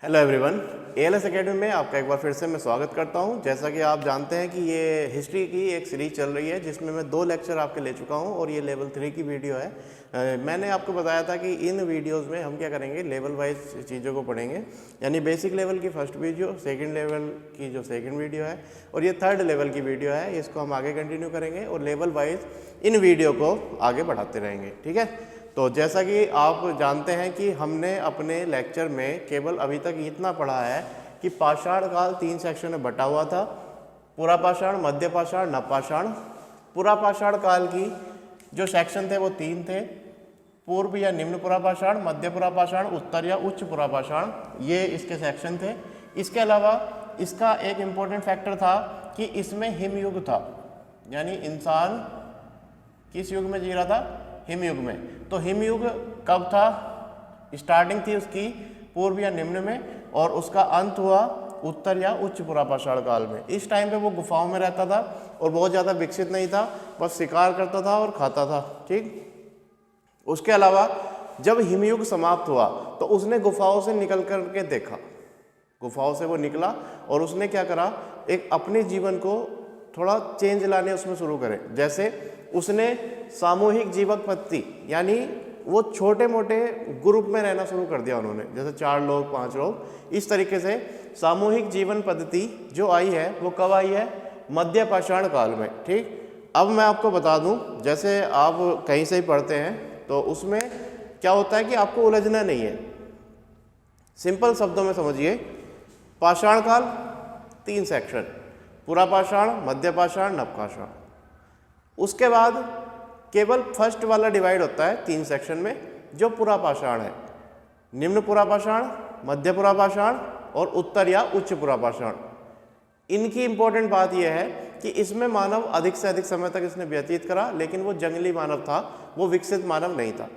Hello everyone, ALS academy में आपका एक बार फिर से मैं स्वागत करता हूं। जैसा कि आप जानते हैं कि ये हिस्ट्री की एक सीरीज चल रही है जिसमें मैं 2 लेक्चर आपके ले चुका हूं और ये लेवल 3 की वीडियो है। मैंने आपको बताया था कि इन वीडियोस में हम क्या करेंगे, लेवल वाइज चीज़ों को पढ़ेंगे। यानी बेसिक लेवल की फर्स्ट वीडियो, सेकेंड लेवल की जो सेकेंड वीडियो है और ये थर्ड लेवल की वीडियो है, इसको हम आगे कंटिन्यू करेंगे और लेवल वाइज इन वीडियो को आगे बढ़ाते रहेंगे। ठीक है, तो जैसा कि आप जानते हैं कि हमने अपने लेक्चर में केवल अभी तक इतना पढ़ा है कि पाषाण काल 3 सेक्शन में बटा हुआ था। पुरा पाषाण, मध्य पाषाण, नवपाषाण। पुरा पाषाण काल की जो सेक्शन थे वो 3 थे, पूर्व या निम्न पुरा पाषाण, मध्य पुरा पाषाण, उत्तर या उच्च पुरा पाषाण, ये इसके सेक्शन थे। इसके अलावा इसका एक इम्पोर्टेंट फैक्टर था कि इसमें हिमयुग था, यानी इंसान किस युग में जी रहा था? हिमयुग में। तो हिमयुग कब था? स्टार्टिंग थी उसकी पूर्व या निम्न में और उसका अंत हुआ उत्तर या उच्च पुरापाषाण काल में। इस टाइम पे वो गुफाओं में रहता था और बहुत ज़्यादा विकसित नहीं था, बस शिकार करता था और खाता था। ठीक। उसके अलावा जब हिमयुग समाप्त हुआ तो उसने गुफाओं से निकल करके देखा, गुफाओं से वो निकला और उसने क्या करा, एक अपने जीवन को थोड़ा चेंज लाने उसमें शुरू करे। जैसे उसने सामूहिक जीवन पद्धति, यानी वो छोटे मोटे ग्रुप में रहना शुरू कर दिया उन्होंने, जैसे 4 लोग 5 लोग। इस तरीके से सामूहिक जीवन पद्धति जो आई है वो कब आई है? मध्य पाषाण काल में। ठीक। अब मैं आपको बता दूं, जैसे आप कहीं से ही पढ़ते हैं तो उसमें क्या होता है कि आपको उलझना नहीं है। सिंपल शब्दों में समझिए, पाषाण काल 3 सेक्शन, पुरा पाषाण, मध्य पाषाण, नवपाषाण। उसके बाद केवल फर्स्ट वाला डिवाइड होता है 3 सेक्शन में, जो पुरा पाषाण है। निम्न पुरा पाषाण, मध्य पुरा पाषाण और उत्तर या उच्च पुरा पाषाण। इनकी इंपॉर्टेंट बात यह है कि इसमें मानव अधिक से अधिक समय तक इसने व्यतीत करा, लेकिन वो जंगली मानव था, वो विकसित मानव नहीं था।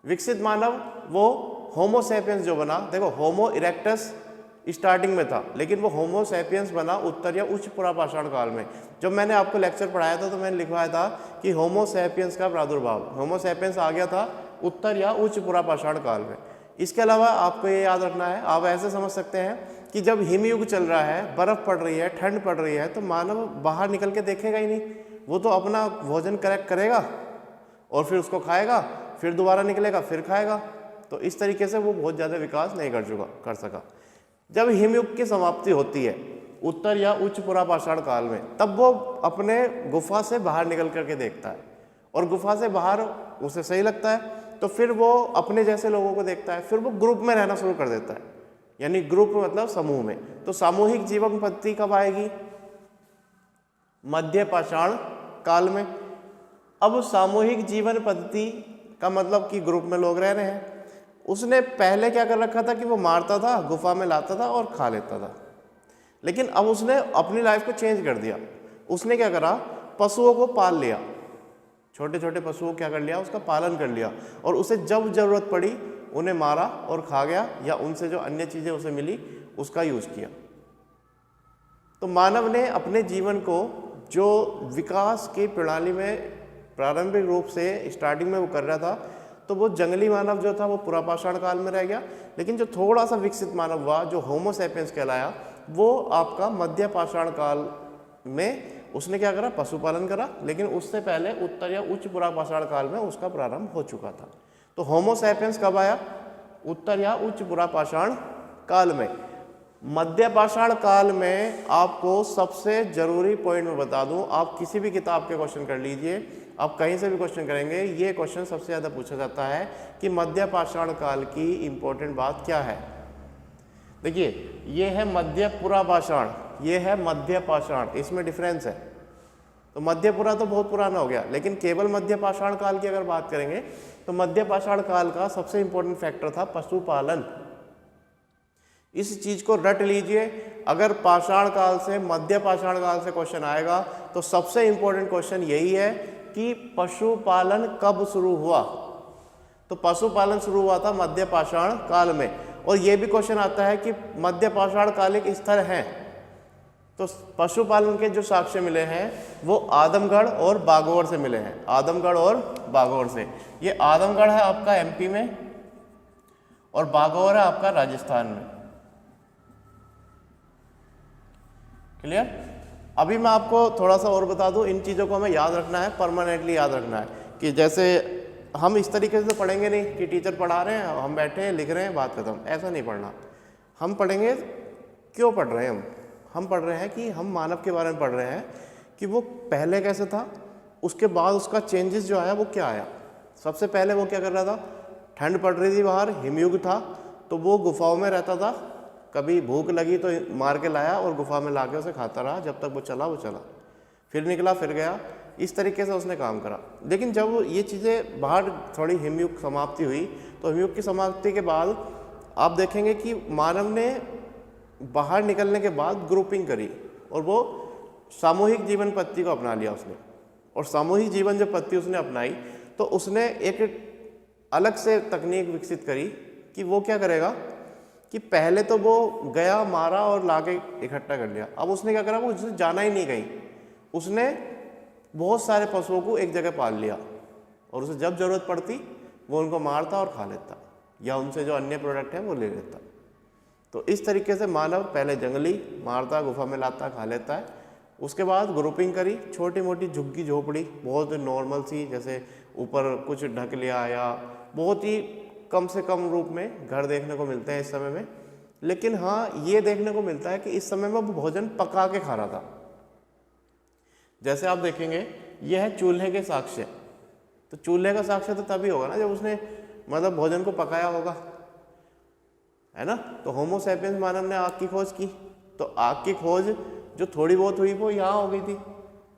विकसित मानव वो होमो सैपियंस जो बना, देखो होमो इरेक्टस स्टार्टिंग में था, लेकिन वो होमो सैपियंस बना उत्तर या उच्च पुरा पाषाण काल में। जब मैंने आपको लेक्चर पढ़ाया था तो मैंने लिखवाया था कि होमो सैपियंस का प्रादुर्भाव, होमो सैपियंस आ गया था उत्तर या उच्च पुरा पाषाण काल में। इसके अलावा आपको ये याद रखना है, आप ऐसे समझ सकते हैं कि जब हिमयुग चल रहा है, बर्फ़ पड़ रही है, ठंड पड़ रही है, तो मानव बाहर निकल के देखेगा ही नहीं। वो तो अपना भोजन करेक्ट करेगा और फिर उसको खाएगा, फिर दोबारा निकलेगा, फिर खाएगा। तो इस तरीके से वो बहुत ज़्यादा विकास नहीं कर सका। जब हिमयुग की समाप्ति होती है उत्तर या उच्च पुरा पाषाण काल में, तब वो अपने गुफा से बाहर निकल करके देखता है और गुफा से बाहर उसे सही लगता है तो फिर वो अपने जैसे लोगों को देखता है, फिर वो ग्रुप में रहना शुरू कर देता है। यानी ग्रुप मतलब समूह में। तो सामूहिक जीवन पद्धति कब आएगी? मध्य पाषाण काल में। अब सामूहिक जीवन पद्धति का मतलब कि ग्रुप में लोग रह रहे हैं। उसने पहले क्या कर रखा था कि वो मारता था, गुफा में लाता था और खा लेता था, लेकिन अब उसने अपनी लाइफ को चेंज कर दिया। उसने क्या करा, पशुओं को पाल लिया, छोटे छोटे पशुओं क्या कर लिया, उसका पालन कर लिया और उसे जब जरूरत पड़ी उन्हें मारा और खा गया, या उनसे जो अन्य चीज़ें उसे मिली उसका यूज किया। तो मानव ने अपने जीवन को जो विकास की प्रणाली में प्रारंभिक रूप से स्टार्टिंग में वो कर रहा था, तो वो जंगली मानव जो था वो पुरा पाषाण काल में रह गया। लेकिन जो थोड़ा सा विकसित मानव हुआ, जो होमो सैपियंस कहलाया, वो आपका मध्य पाषाण काल में उसने क्या करा, पशुपालन करा। लेकिन उससे पहले उत्तर या उच्च पुरा पाषाण काल में उसका प्रारंभ हो चुका था। तो होमो सैपियंस कब आया? उत्तर या उच्च पुरा पाषाण काल में। मध्य पाषाण काल में आपको सबसे जरूरी पॉइंट में बता दूं, आप किसी भी किताब के क्वेश्चन कर लीजिए, आप कहीं से भी क्वेश्चन करेंगे, ये क्वेश्चन सबसे ज़्यादा पूछा जाता है कि मध्य पाषाण काल की इंपॉर्टेंट बात क्या है। देखिए, ये है मध्य पुरा पाषाण, ये है मध्य पाषाण, इसमें डिफरेंस है। तो मध्य पुरा तो बहुत पुराना हो गया, लेकिन केवल मध्य पाषाण काल की अगर बात करेंगे तो मध्य पाषाण काल का सबसे इंपॉर्टेंट फैक्टर था पशुपालन। इस चीज को रट लीजिए, अगर पाषाण काल से मध्य पाषाण काल से क्वेश्चन आएगा तो सबसे इंपॉर्टेंट क्वेश्चन यही है कि पशुपालन कब शुरू हुआ। तो पशुपालन शुरू हुआ था मध्य पाषाण काल में। और यह भी क्वेश्चन आता है कि मध्य पाषाण कालिक स्थल हैं, तो पशुपालन के जो साक्ष्य मिले हैं वो आदमगढ़ और बागोर से मिले हैं, आदमगढ़ और बागोर से। ये आदमगढ़ है आपका एमपी में और बागोर है आपका राजस्थान में। क्लियर। अभी मैं आपको थोड़ा सा और बता दूं, इन चीज़ों को हमें याद रखना है, परमानेंटली याद रखना है कि जैसे हम इस तरीके से तो पढ़ेंगे नहीं कि टीचर पढ़ा रहे हैं, हम बैठे हैं लिख रहे हैं, बात खत्म, ऐसा नहीं पढ़ना। हम पढ़ेंगे क्यों पढ़ रहे हैं, हम पढ़ रहे हैं कि हम मानव के बारे में पढ़ रहे हैं कि वो पहले कैसे था, उसके बाद उसका चेंजेस जो आया वो क्या आया। सबसे पहले वो क्या कर रहा था, ठंड पड़ रही थी बाहर, हिमयुग था, तो वो गुफाओं में रहता था, कभी भूख लगी तो मार के लाया और गुफा में ला के उसे खाता रहा जब तक वो चला, फिर निकला फिर गया, इस तरीके से उसने काम करा। लेकिन जब ये चीज़ें बाहर थोड़ी हिमयुग समाप्ति हुई, तो हिमयुग की समाप्ति के बाद आप देखेंगे कि मानव ने बाहर निकलने के बाद ग्रुपिंग करी और वो सामूहिक जीवन पद्धति को अपना लिया उसने। और सामूहिक जीवन जब पद्धति उसने अपनाई तो उसने एक अलग से तकनीक विकसित करी कि वो क्या करेगा कि पहले तो वो गया, मारा और लाके इकट्ठा कर लिया। अब उसने क्या करा, वो उसने जाना ही नहीं कहीं, उसने बहुत सारे पशुओं को एक जगह पाल लिया और उसे जब जरूरत पड़ती वो उनको मारता और खा लेता, या उनसे जो अन्य प्रोडक्ट है वो ले लेता। तो इस तरीके से मानव पहले जंगली, मारता, गुफा में लाता, खा लेता है। उसके बाद ग्रुपिंग करी, छोटी मोटी झुग्गी झोपड़ी, बहुत नॉर्मल सी, जैसे ऊपर कुछ ढक लिया या बहुत ही कम से कम रूप में घर देखने को मिलते हैं इस समय में। लेकिन हाँ, ये देखने को मिलता है कि इस समय में वो भोजन पका के खा रहा था। जैसे आप देखेंगे ये है चूल्हे के साक्ष्य, तो चूल्हे का साक्ष्य तो तभी होगा ना जब उसने मतलब भोजन को पकाया होगा, है ना। तो होमो सैपियंस मानव ने आग की खोज की, तो आग की खोज जो थोड़ी बहुत हुई वो यहाँ हो गई थी,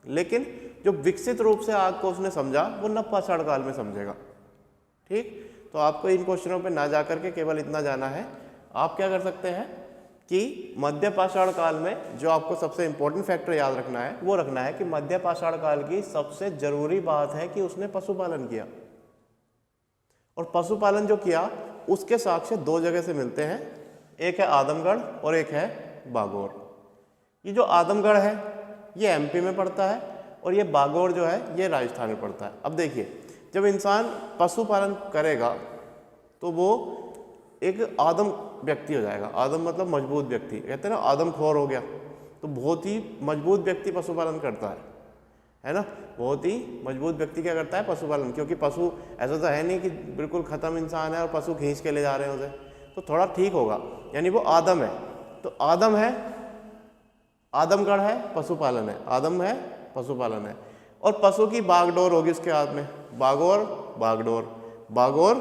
लेकिन जो विकसित रूप से आग को उसने समझा वो नवपाषाण काल में समझेगा। ठीक, तो आपको इन क्वेश्चनों पे ना जाकर के केवल इतना जाना है, आप क्या कर सकते हैं कि मध्य पाषाण काल में जो आपको सबसे इंपॉर्टेंट फैक्टर याद रखना है वो रखना है कि मध्य पाषाण काल की सबसे जरूरी बात है कि उसने पशुपालन किया। और पशुपालन जो किया उसके साक्ष्य दो जगह से मिलते हैं, एक है आदमगढ़ और एक है बागोर। ये जो आदमगढ़ है ये एमपी में पड़ता है और ये बागोर जो है ये राजस्थान में पड़ता है। अब देखिए, जब इंसान पशुपालन करेगा तो वो एक आदम व्यक्ति हो जाएगा। आदम मतलब मजबूत व्यक्ति, कहते हैं ना आदमखोर हो गया, तो बहुत ही मजबूत व्यक्ति पशुपालन करता है ना। बहुत ही मजबूत व्यक्ति क्या करता है, पशुपालन, क्योंकि पशु ऐसा तो है नहीं कि बिल्कुल ख़त्म इंसान है और पशु खींच के ले जा रहे हैं उसे, तो थोड़ा ठीक होगा, यानी वो आदम है। तो आदम है, आदमगढ़ है, पशुपालन है, आदम है, पशुपालन है। और पशु की बागडोर होगी उसके हाथ में, बागोर बागडोर, बागोर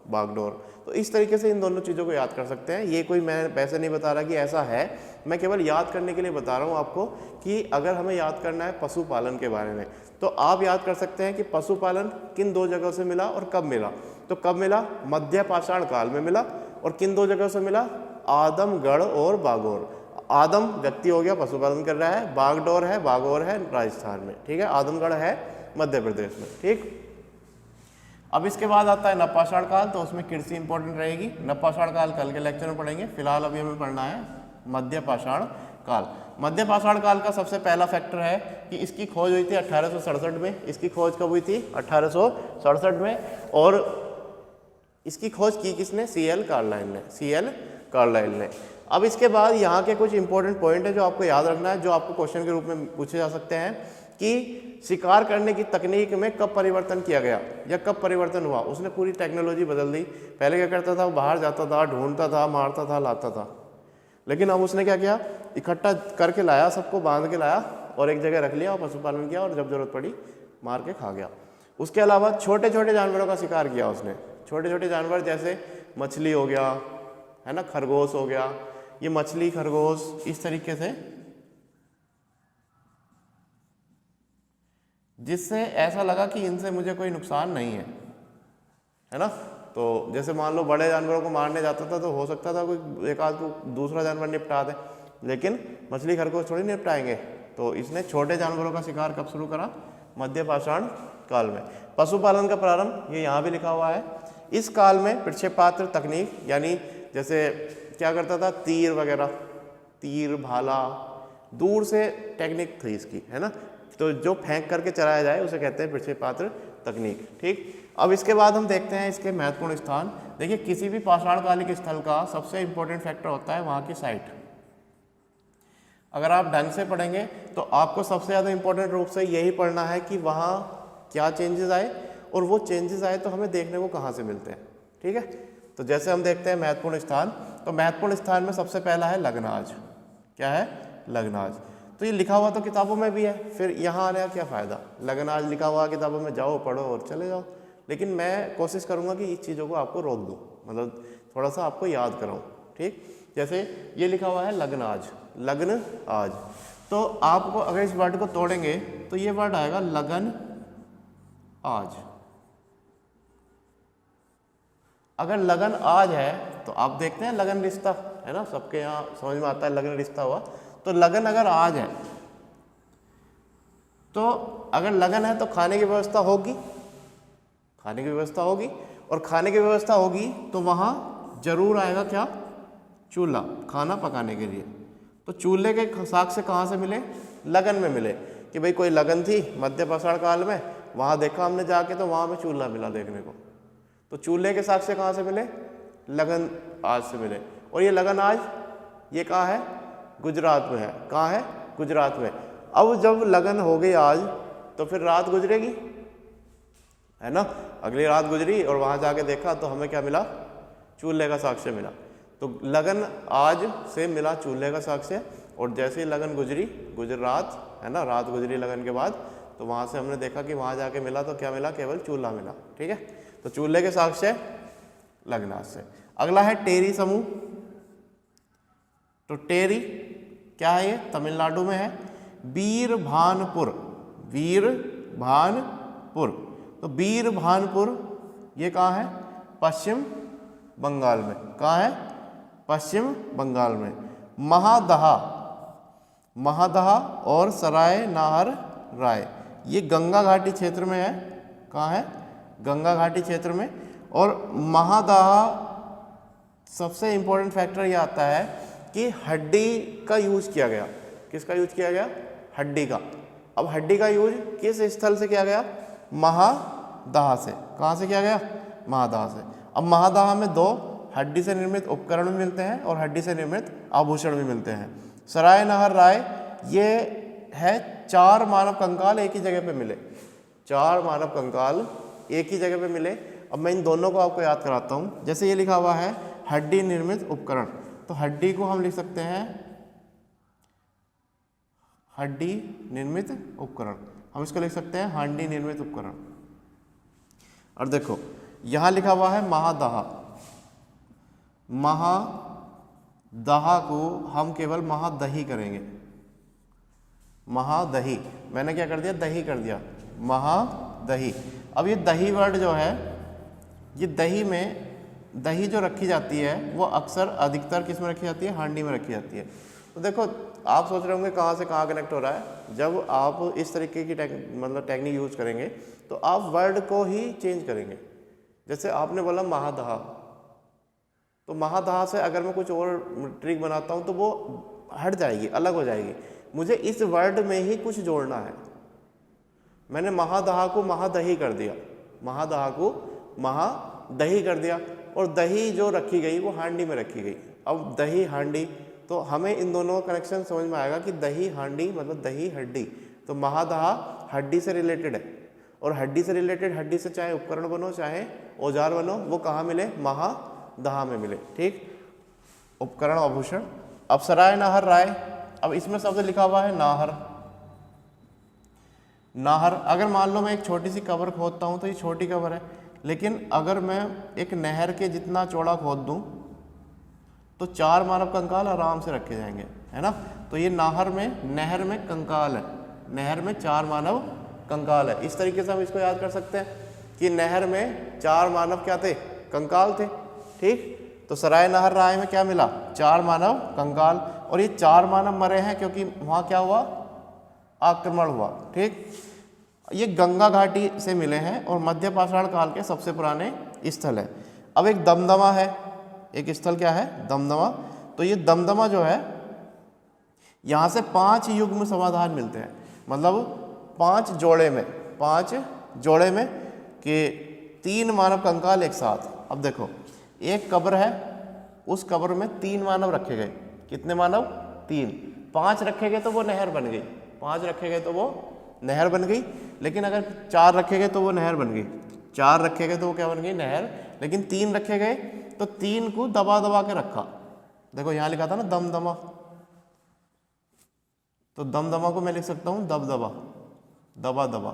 बागडोर। तो इस तरीके से इन दोनों चीज़ों को याद कर सकते हैं। ये कोई मैं वैसे नहीं बता रहा कि ऐसा है, मैं केवल याद करने के लिए बता रहा हूँ आपको कि अगर हमें याद करना है पशुपालन के बारे में तो आप याद कर सकते हैं कि पशुपालन किन दो जगहों से मिला और कब मिला। तो कब मिला, मध्य पाषाण काल में मिला, और किन दो जगहों से मिला, आदमगढ़ और बागोर। आदम व्यक्ति हो गया, पशुपालन कर रहा है, बागडोर है, बागोर है राजस्थान में, ठीक है, आदमगढ़ है मध्य प्रदेश में। ठीक, अब इसके बाद आता है नवपाषाण काल, तो उसमें कृषि इंपॉर्टेंट रहेगी। नवपाषाण काल कल के लेक्चर में पढ़ेंगे, फिलहाल अभी हमें पढ़ना है मध्य पाषाण काल। मध्य पाषाण काल का सबसे पहला फैक्टर है कि इसकी खोज हुई थी 1867 में। इसकी खोज कब हुई थी, 1867 में। और इसकी खोज की किसने, CL कार्लाइल ने, CL कार्लाइल ने। अब इसके बाद यहाँ के कुछ इंपॉर्टेंट पॉइंट है जो आपको याद रखना है, जो आपको क्वेश्चन के रूप में पूछे जा सकते हैं कि शिकार करने की तकनीक में कब परिवर्तन किया गया या कब परिवर्तन हुआ। उसने पूरी टेक्नोलॉजी बदल दी। पहले क्या करता था, वो बाहर जाता था, ढूंढता था, मारता था, लाता था, लेकिन अब उसने क्या किया, इकट्ठा करके लाया, सबको बांध के लाया और एक जगह रख लिया और पशुपालन किया और जब जरूरत पड़ी मार के खा गया। उसके अलावा छोटे छोटे जानवरों का शिकार किया उसने। छोटे छोटे जानवर जैसे मछली हो गया, है ना, खरगोश हो गया, ये मछली, खरगोश, इस तरीके से, जिससे ऐसा लगा कि इनसे मुझे कोई नुकसान नहीं है ना। तो जैसे मान लो बड़े जानवरों को मारने जाता था तो हो सकता था कोई एक आध को दूसरा जानवर निपटा दे, लेकिन मछली खरगोश थोड़ी निपटाएंगे। तो इसने छोटे जानवरों का शिकार कब शुरू करा, मध्य पाषाण काल में। पशुपालन का प्रारंभ ये यहाँ भी लिखा हुआ है। इस काल में प्रक्षेपास्त्र तकनीक, यानी जैसे क्या करता था, तीर वगैरह, तीर, भाला, दूर से टेक्निक थी इसकी, है ना। तो जो फेंक करके चलाया जाए उसे कहते हैं प्रक्षेपास्त्र तकनीक। ठीक, अब इसके बाद हम देखते हैं इसके महत्वपूर्ण स्थान। देखिए, किसी भी पाषाणकालिक स्थल का सबसे इंपॉर्टेंट फैक्टर होता है वहाँ की साइट। अगर आप ढंग से पढ़ेंगे तो आपको सबसे ज़्यादा इंपॉर्टेंट रूप से यही पढ़ना है कि वहाँ क्या चेंजेस आए, और वो चेंजेस आए तो हमें देखने को कहाँ से मिलते हैं। ठीक है, तो जैसे हम देखते हैं महत्वपूर्ण स्थान, तो महत्वपूर्ण स्थान में सबसे पहला है लग्नाज। क्या है? लग्नाज। तो ये लिखा हुआ तो किताबों में भी है, फिर यहाँ आने का क्या फ़ायदा? लग्नाज लिखा हुआ किताबों में, जाओ पढ़ो और चले जाओ। लेकिन मैं कोशिश करूँगा कि इस चीज़ों को आपको रोक दूँ, मतलब थोड़ा सा आपको याद कराऊँ। ठीक, जैसे ये लिखा हुआ है लग्नाज, लग्न आज, तो आपको अगर इस वर्ड को तोड़ेंगे तो ये वर्ड आएगा लगन आज। अगर लगन आज है तो आप देखते हैं लगन रिश्ता है ना, सबके यहाँ समझ में आता है लगन रिश्ता हुआ। तो लगन अगर आज है तो अगर लगन है तो खाने की व्यवस्था होगी, खाने की व्यवस्था होगी, और खाने की व्यवस्था होगी तो वहाँ जरूर आएगा क्या? चूल्हा, खाना पकाने के लिए। तो चूल्हे के साक्ष्य कहाँ से मिले? लगन में मिले, कि भाई कोई लगन थी मध्य पाषाण काल में, वहाँ देखा हमने जाके तो वहाँ में चूल्हा मिला देखने को। तो चूल्हे के साक्ष्य कहाँ से मिले? लगन आज से मिले। और ये लगन आज ये कहाँ है? गुजरात में है। कहाँ है? गुजरात में। अब जब लगन हो गई आज तो फिर रात गुजरेगी, है ना, अगली रात गुजरी और वहाँ जाके देखा तो हमें क्या मिला? चूल्हे का साक्ष्य मिला। तो लगन आज से मिला चूल्हे का साक्ष्य, और जैसे ही लगन गुजरी, गुजर रात, है ना, रात गुजरी लगन के बाद, तो वहाँ से हमने देखा कि वहाँ जाके मिला तो क्या मिला? केवल चूल्हा मिला। ठीक है, तो चूल्हे के साक्ष्य लग्नाज से। अगला है टेरी समूह। तो टेरी क्या है? ये तमिलनाडु में है। वीरभानपुर, वीरभानपुर, तो वीरभानपुर ये कहाँ है? पश्चिम बंगाल में। कहाँ है? पश्चिम बंगाल में। महादहा, महादहा और सराय नाहर राय ये गंगा घाटी क्षेत्र में है। कहाँ है? गंगा घाटी क्षेत्र में। और महादहा सबसे इंपॉर्टेंट फैक्टर ये आता है कि हड्डी का यूज किया गया। किसका यूज किया गया? हड्डी का। अब हड्डी का यूज किस स्थल से किया गया? महादहा से। कहाँ से किया गया? महादहा से। अब महादहा में दो हड्डी से निर्मित उपकरण भी मिलते हैं और हड्डी से निर्मित आभूषण भी मिलते हैं। सराय नाहर राय ये है 4 मानव कंकाल एक ही जगह पे मिले, 4 मानव कंकाल एक ही जगह पे मिले। अब मैं इन दोनों को आपको याद कराता हूँ। जैसे ये लिखा हुआ है हड्डी निर्मित उपकरण, तो हड्डी को हम लिख सकते हैं हड्डी निर्मित उपकरण, हम इसको लिख सकते हैं हांडी निर्मित उपकरण। और देखो यहाँ लिखा हुआ है महादहा, महादहा को हम केवल महादही करेंगे। महादही, मैंने क्या कर दिया? दही कर दिया, महादही। अब ये दही वर्ड जो है, ये दही में, दही जो रखी जाती है वो अक्सर अधिकतर किस में रखी जाती है? हांडी में रखी जाती है। तो देखो आप सोच रहे होंगे कहाँ से कहाँ कनेक्ट हो रहा है। जब आप इस तरीके की टेक्निक यूज करेंगे तो आप वर्ड को ही चेंज करेंगे। जैसे आपने बोला महादहा, तो महादहा से अगर मैं कुछ और ट्रिक बनाता हूँ तो वो हट जाएगी, अलग हो जाएगी। मुझे इस वर्ड में ही कुछ जोड़ना है। मैंने महादहा को महादही कर दिया, महादहा को महादही कर दिया, और दही जो रखी गई वो हांडी में रखी गई। अब दही हांडी, तो हमें इन दोनों का कनेक्शन समझ में आएगा कि दही हांडी मतलब दही हड्डी। तो महादहा हड्डी से रिलेटेड है, और हड्डी से रिलेटेड, हड्डी से चाहे उपकरण बनो चाहे औजार बनो, वो कहाँ मिले? महादहा में मिले। ठीक, उपकरण आभूषण। अब सराय नाहर राय, अब इसमें शब्द लिखा हुआ है नाहर। नाहर, अगर मान लो मैं एक छोटी सी कबर खोदता हूँ तो ये छोटी कबर है, लेकिन अगर मैं एक नहर के जितना चौड़ा खोद दूँ तो 4 मानव कंकाल आराम से रखे जाएंगे, है ना। तो ये नाहर में, नहर में कंकाल है, नहर में 4 मानव कंकाल है। इस तरीके से हम इसको याद कर सकते हैं कि नहर में 4 मानव क्या थे? कंकाल थे। ठीक, तो सराय नाहर राय में क्या मिला? 4 मानव कंकाल, और ये 4 मानव मरे हैं क्योंकि वहाँ क्या हुआ? आक्रमण हुआ। ठीक, ये गंगा घाटी से मिले हैं और मध्य पाषाण काल के सबसे पुराने स्थल है। अब एक दमदमा है, एक स्थल क्या है? दमदमा। तो ये दमदमा जो है, यहाँ से 5 युग्म समाधान मिलते हैं, मतलब 5 जोड़े में, 5 जोड़े में कि 3 मानव कंकाल एक साथ। अब देखो एक कब्र है, उस कब्र में 3 मानव रखे गए। कितने मानव? 3। 5 रखे गए तो वो नहर बन गई, 5 रखे गए तो वो नहर बन गई। लेकिन अगर 4 रखे गए तो वो नहर बन गई, 4 रखे गए तो वो क्या बन गई, नहर। लेकिन 3 रखे गए तो 3 को दबा दबा के रखा। देखो यहाँ लिखा था ना दमदमा, तो दमदमा को मैं लिख सकता हूँ दबदबा, दबा दबा।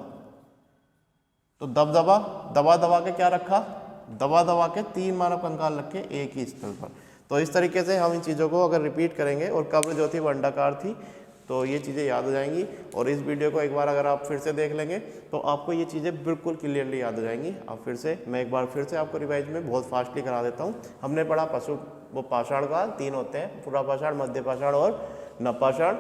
तो दबदबा, दबा दबा के क्या रखा, दबा दबा के 3 मानव कंकाल रखे एक ही स्थल पर। तो इस तरीके से हम इन चीज़ों को अगर रिपीट करेंगे, और कब्र जो थी वो अंडाकार थी, तो ये चीज़ें याद हो जाएंगी। और इस वीडियो को एक बार अगर आप फिर से देख लेंगे तो आपको ये चीज़ें बिल्कुल क्लियरली याद हो जाएंगी। आप फिर से, मैं एक बार फिर से आपको रिवाइज में बहुत फास्टली करा देता हूँ। हमने पढ़ा पशु वो पाषाण काल 3 होते हैं, पुरापाषाण, मध्यपाषाण और नवपाषाण।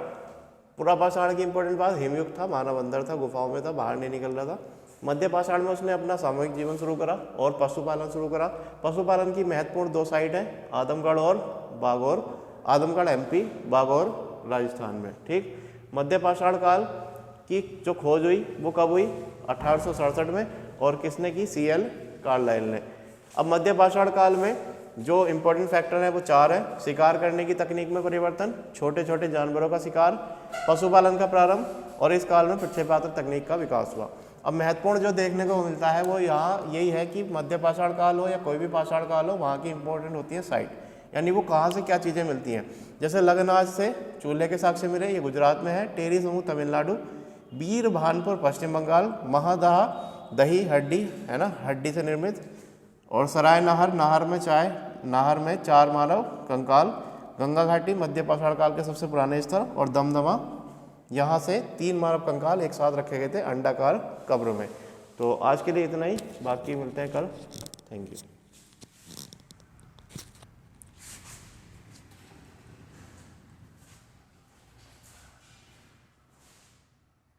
पुरापाषाण की इंपॉर्टेंट बात, हिमयुग था, मानव अंदर था, गुफाओं में था, बाहर नहीं निकल रहा था। मध्यपाषाण में उसने अपना सामूहिक जीवन शुरू करा और पशुपालन शुरू करा। पशुपालन की महत्वपूर्ण 2 साइट हैं, आदमगढ़ और बागौर। आदमगढ़ MP, बागौर राजस्थान में, ठीक। मध्यपाषाण काल की जो खोज हुई वो कब हुई, 1867 में, और किसने की, CL कार्लाइल ने। अब मध्यपाषाण काल में जो इंपॉर्टेंट फैक्टर है वो 4 है। शिकार करने की तकनीक में परिवर्तन, छोटे छोटे जानवरों का शिकार, पशुपालन का प्रारंभ, और इस काल में प्रक्षेपात्र तकनीक का विकास हुआ। अब महत्वपूर्ण जो देखने को मिलता है वो यहाँ यही है कि मध्यपाषाण काल हो या कोई भी पाषाण काल हो, वहाँ की इंपॉर्टेंट होती है साइट, यानी वो कहाँ से क्या चीज़ें मिलती हैं। जैसे लगनाज से चूल्हे के साक्ष्य मिले, ये गुजरात में है। टेरी समूह तमिलनाडु, बीरभानपुर पश्चिम बंगाल, महादहा दही हड्डी है ना, हड्डी से निर्मित, और सराय नाहर, नाहर में चाय, नाहर में 4 मानव कंकाल। गंगा घाटी मध्यपाषाण काल के सबसे पुराने स्थल, और दमदमा, यहाँ से 3 मानव कंकाल एक साथ रखे गए थे अंडाकार कब्र में। तो आज के लिए इतना ही, बाकी मिलते हैं कल। Thank you.